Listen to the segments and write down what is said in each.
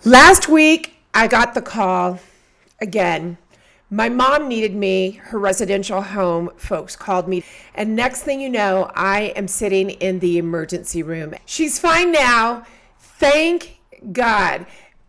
Last week, I got the call again. My mom needed me. Her residential home folks called me. And next thing you know, I am sitting in the emergency room. She's fine now. Thank God.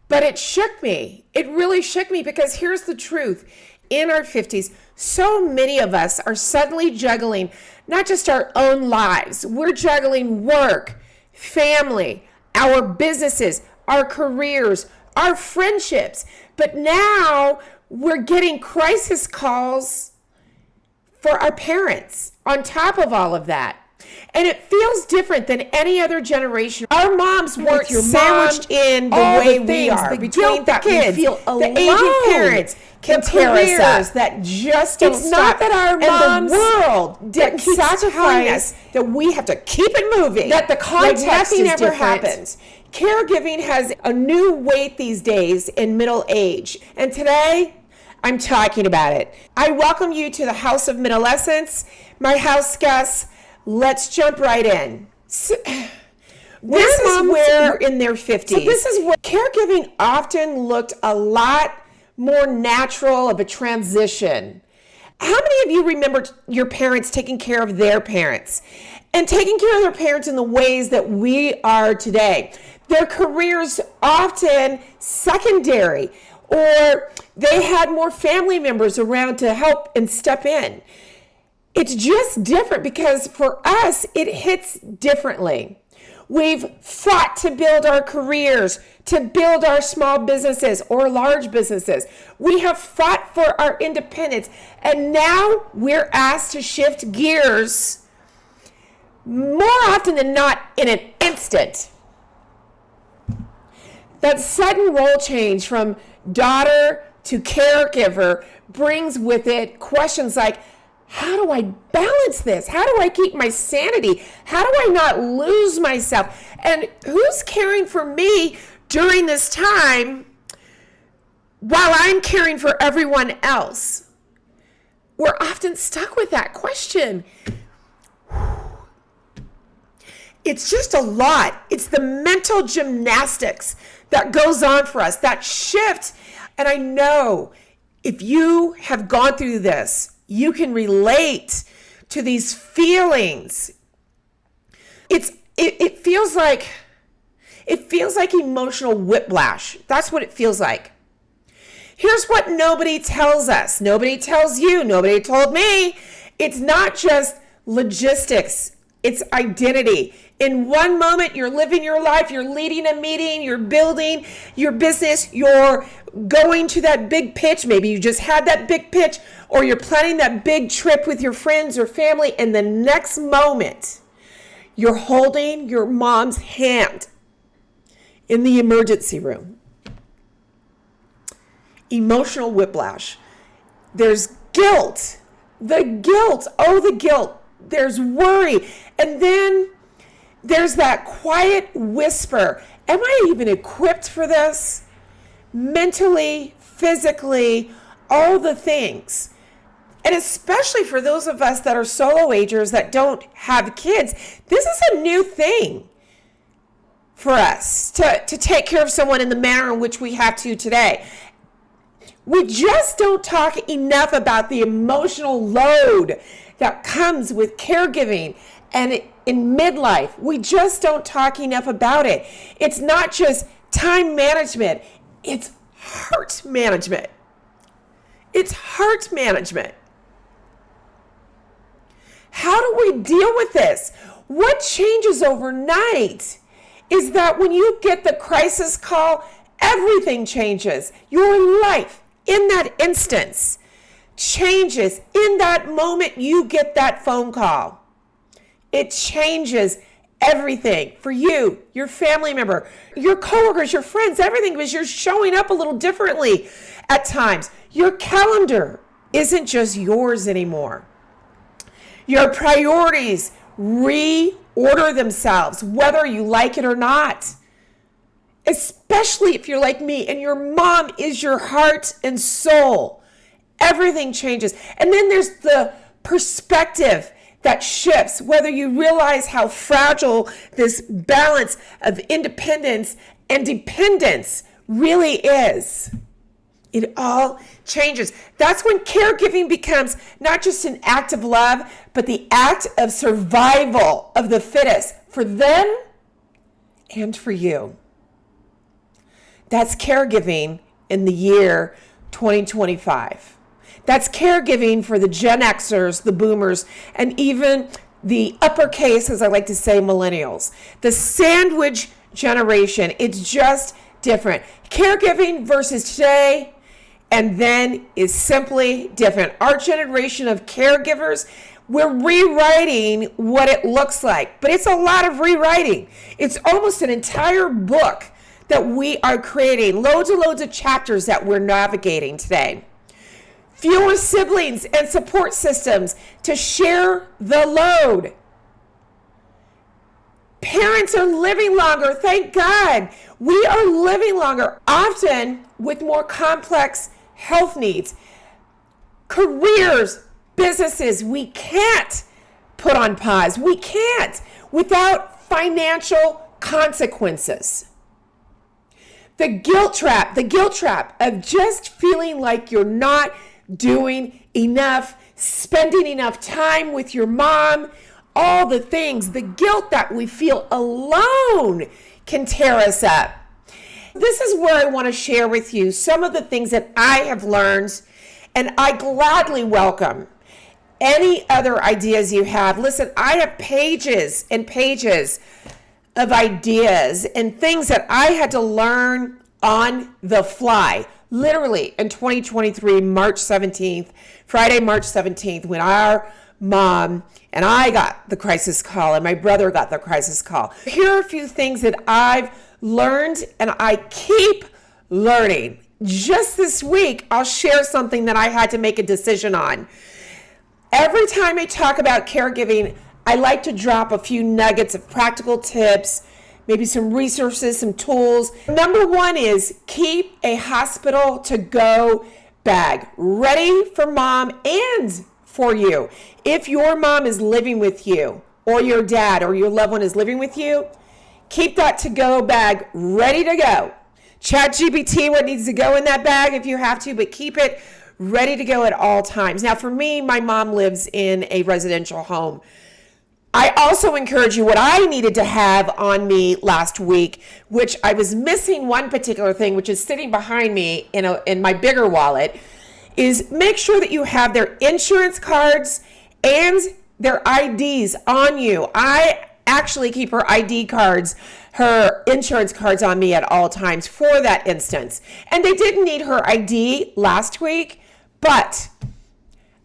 But it shook me. It really shook me because here's the truth. In our 50s, so many of us are suddenly juggling not just our own lives. We're juggling work, family, our businesses, our careers, our friendships. But now we're getting crisis calls for our parents on top of all of that. And it feels different than any other generation. Our moms weren't sandwiched in the way we are. Between the kids, the aging parents, can tear us up. That just don't It's not that our moms and the world didn't sacrifice that we have to keep it moving. That the context like nothing is ever different. happens. Caregiving has a new weight these days in middle age. And today, I'm talking about it. I welcome you to the House of Middlescence, my house guests. Let's jump right in. This is where in their 50s. So this is where caregiving often looked a lot more natural of a transition. How many of you remember your parents taking care of their parents and taking care of their parents in the ways that we are today? Their careers often secondary, or they had more family members around to help and step in. It's just different because for us, it hits differently. We've fought to build our careers, to build our small businesses or large businesses. We have fought for our independence, and now we're asked to shift gears more often than not in an instant. That sudden role change from daughter to caregiver brings with it questions like, how do I balance this? How do I keep my sanity? How do I not lose myself? And who's caring for me during this time while I'm caring for everyone else? We're often stuck with that question. It's just a lot. It's the mental gymnastics that goes on for us, that shift. And I know if you have gone through this, you can relate to these feelings. It feels like emotional whiplash. That's what it feels like. Here's what nobody tells us. Nobody tells you. Nobody told me. It's not just logistics. It's identity. In one moment, you're living your life, you're leading a meeting, you're building your business, you're going to that big pitch. Maybe you just had that big pitch, or you're planning that big trip with your friends or family, and the next moment, you're holding your mom's hand in the emergency room. Emotional whiplash. There's guilt. The guilt. There's worry. And then there's that quiet whisper. Am I even equipped for this? Mentally, physically, all the things. And especially for those of us that are solo agers that don't have kids, this is a new thing for us to take care of someone in the manner in which we have to today. We just don't talk enough about the emotional load that comes with caregiving and in midlife. We just don't talk enough about it. It's not just time management, it's heart management. It's heart management. How do we deal with this? What changes overnight is that when you get the crisis call, everything changes. Your life in that instance changes. In that moment you get that phone call. It changes everything for you, your family member, your coworkers, your friends, everything, because you're showing up a little differently at times. Your calendar isn't just yours anymore. Your priorities reorder themselves, whether you like it or not. Especially if you're like me and your mom is your heart and soul. Everything changes. And then there's the perspective that shifts, whether you realize how fragile this balance of independence and dependence really is. It all changes. That's when caregiving becomes not just an act of love, but the act of survival of the fittest for them and for you. That's caregiving in the year 2025. That's caregiving for the Gen Xers, the boomers, and even the uppercase, as I like to say, millennials. The sandwich generation, it's just different. Caregiving versus today and then is simply different. Our generation of caregivers, we're rewriting what it looks like, but it's a lot of rewriting. It's almost an entire book that we are creating, loads and loads of chapters that we're navigating today. Fewer siblings and support systems to share the load. Parents are living longer, thank God. We are living longer, often with more complex health needs. Careers, businesses, we can't put on pause. We can't without financial consequences. The guilt trap of just feeling like you're not doing enough, spending enough time with your mom, all the things, the guilt that we feel alone can tear us up. This is where I want to share with you some of the things that I have learned, and I gladly welcome any other ideas you have. Listen, I have pages and pages of ideas and things that I had to learn on the fly, literally in 2023, Friday, March 17th, when our mom and I got the crisis call and my brother got the crisis call. Here are a few things that I've learned and I keep learning. Just this week, I'll share something that I had to make a decision on. Every time I talk about caregiving, I like to drop a few nuggets of practical tips, maybe some resources, some tools. Number one is keep a hospital to go bag ready for mom and for you. If your mom is living with you or your dad or your loved one is living with you, keep that to go bag ready to go. ChatGPT what needs to go in that bag if you have to, but keep it ready to go at all times. Now for me, my mom lives in a residential home. I also encourage you what I needed to have on me last week, which I was missing one particular thing, which is sitting behind me in my bigger wallet, is make sure that you have their insurance cards and their IDs on you. I actually keep her ID cards, her insurance cards on me at all times for that instance. And they didn't need her ID last week, but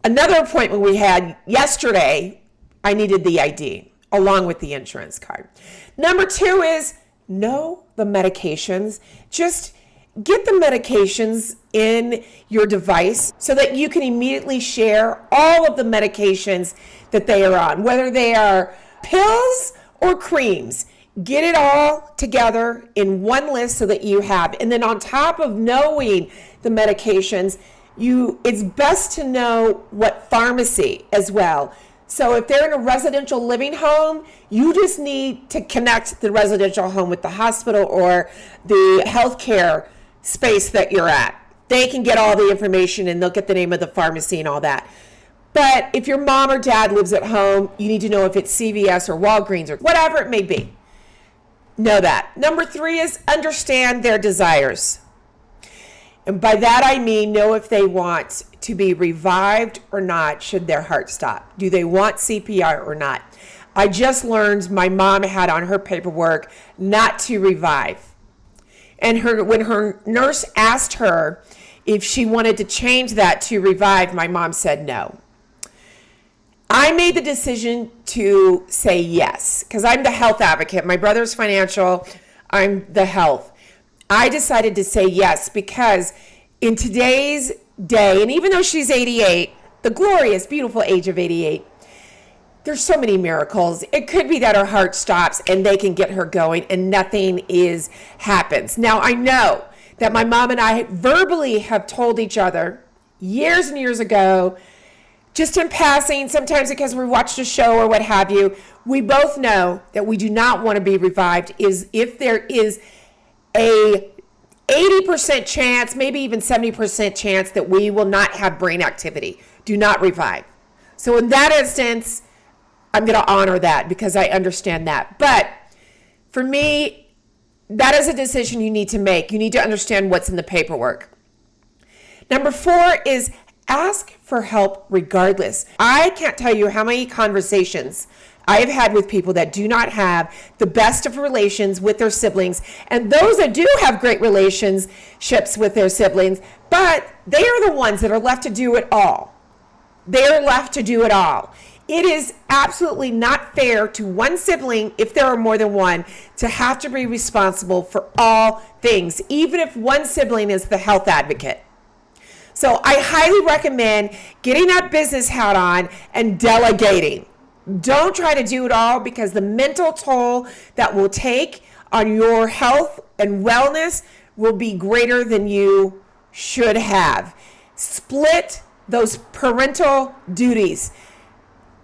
another appointment we had yesterday, I needed the ID along with the insurance card. Number two is know the medications. Just get the medications in your device so that you can immediately share all of the medications that they are on, whether they are pills or creams. Get it all together in one list so that you have. And then on top of knowing the medications, it's best to know what pharmacy as well. So if they're in a residential living home, you just need to connect the residential home with the hospital or the healthcare space that you're at. They can get all the information and they'll get the name of the pharmacy and all that. But if your mom or dad lives at home, you need to know if it's CVS or Walgreens or whatever it may be. Know that. Number three is understand their desires. And by that I mean know if they want to be revived or not should their heart stop. Do they want CPR or not? I just learned my mom had on her paperwork not to revive. And when her nurse asked her if she wanted to change that to revive, my mom said no. I made the decision to say yes because I'm the health advocate. My brother's financial, I'm the health. I decided to say yes because in today's day, and even though she's 88, the glorious, beautiful age of 88, there's so many miracles. It could be that her heart stops and they can get her going and nothing happens. Now, I know that my mom and I verbally have told each other years and years ago, just in passing, sometimes because we watched a show or what have you, we both know that we do not want to be revived is if there is a 80% chance, maybe even 70% chance that we will not have brain activity, do not revive. So in that instance, I'm going to honor that because I understand that. But for me, that is a decision you need to make. You need to understand what's in the paperwork. Number 4 is ask for help regardless. I can't tell you how many conversations I have had with people that do not have the best of relations with their siblings, and those that do have great relationships with their siblings, but they are the ones that are left to do it all. They are left to do it all. It is absolutely not fair to one sibling, if there are more than one, to have to be responsible for all things, even if one sibling is the health advocate. So I highly recommend getting that business hat on and delegating. Don't try to do it all, because the mental toll that will take on your health and wellness will be greater than you should have. Split those parental duties.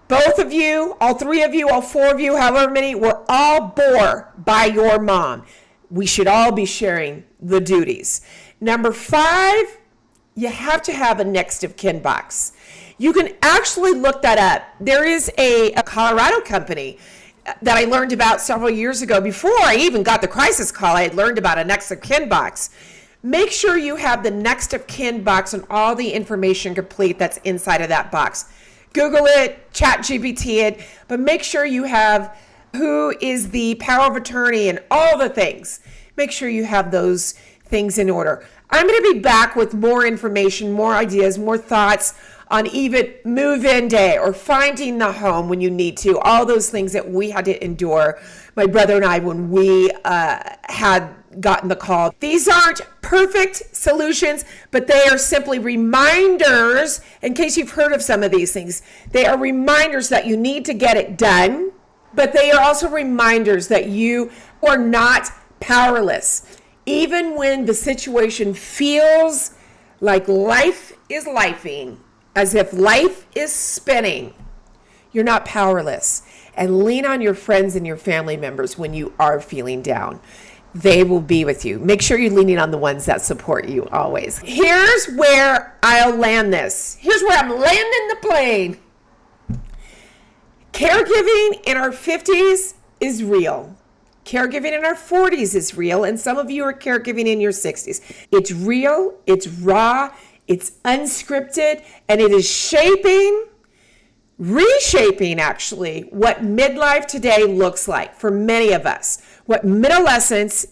Both of you, all 3 of you, all 4 of you, however many, were all born by your mom. We should all be sharing the duties. Number 5, you have to have a next of kin box. You can actually look that up. There is a Colorado company that I learned about several years ago. Before I even got the crisis call, I had learned about a next of kin box. Make sure you have the next of kin box and all the information complete that's inside of that box. Google it, chat GPT it, but make sure you have who is the power of attorney and all the things. Make sure you have those things in order. I'm going to be back with more information, more ideas, more thoughts on even move-in day or finding the home when you need to, all those things that we had to endure, my brother and I, when we had gotten the call. These aren't perfect solutions, but they are simply reminders, in case you've heard of some of these things. They are reminders that you need to get it done, but they are also reminders that you are not powerless. Even when the situation feels like life is lifing, as if life is spinning, you're not powerless. And lean on your friends and your family members when you are feeling down. They will be with you. Make sure you're leaning on the ones that support you always. Here's where I'll land this. Here's where I'm landing the plane. Caregiving in our 50s is real. Caregiving in our 40s is real, and some of you are caregiving in your 60s. It's real, it's raw, it's unscripted, and it is reshaping actually, what midlife today looks like for many of us, what adolescence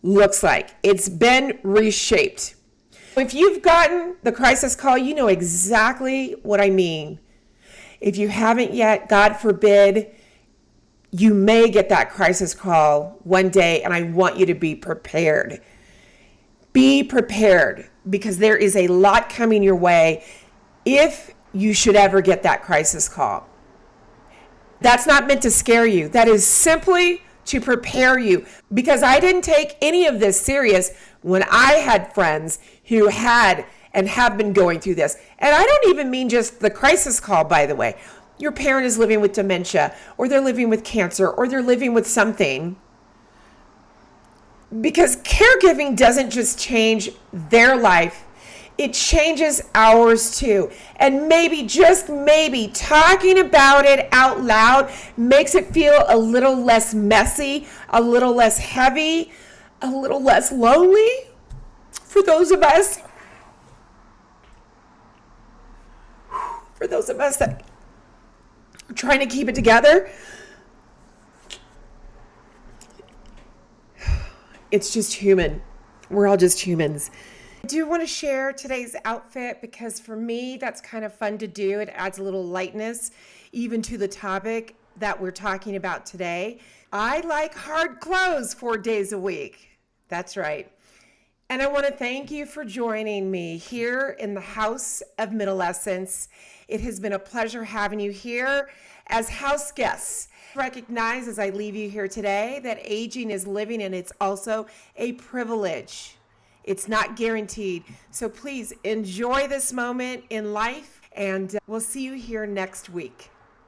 looks like. It's been reshaped. If you've gotten the crisis call, you know exactly what I mean. If you haven't yet, God forbid, you may get that crisis call one day, and I want you to be prepared. Be prepared, because there is a lot coming your way if you should ever get that crisis call. That's not meant to scare you. That is simply to prepare you, because I didn't take any of this serious when I had friends who had and have been going through this. And I don't even mean just the crisis call, by the way. Your parent is living with dementia, or they're living with cancer, or they're living with something. Because caregiving doesn't just change their life, it changes ours too. And maybe, just maybe, talking about it out loud makes it feel a little less messy, a little less heavy, a little less lonely for those of us. That are trying to keep it together. It's just human. We're all just humans. I do want to share today's outfit, because for me, that's kind of fun to do. It adds a little lightness even to the topic that we're talking about today. I like hard clothes 4 days a week. That's right. And I want to thank you for joining me here in the House of Adolescence. It has been a pleasure having you here as house guests. Recognize as I leave you here today that aging is living, and it's also a privilege. It's not guaranteed. So please enjoy this moment in life, and we'll see you here next week.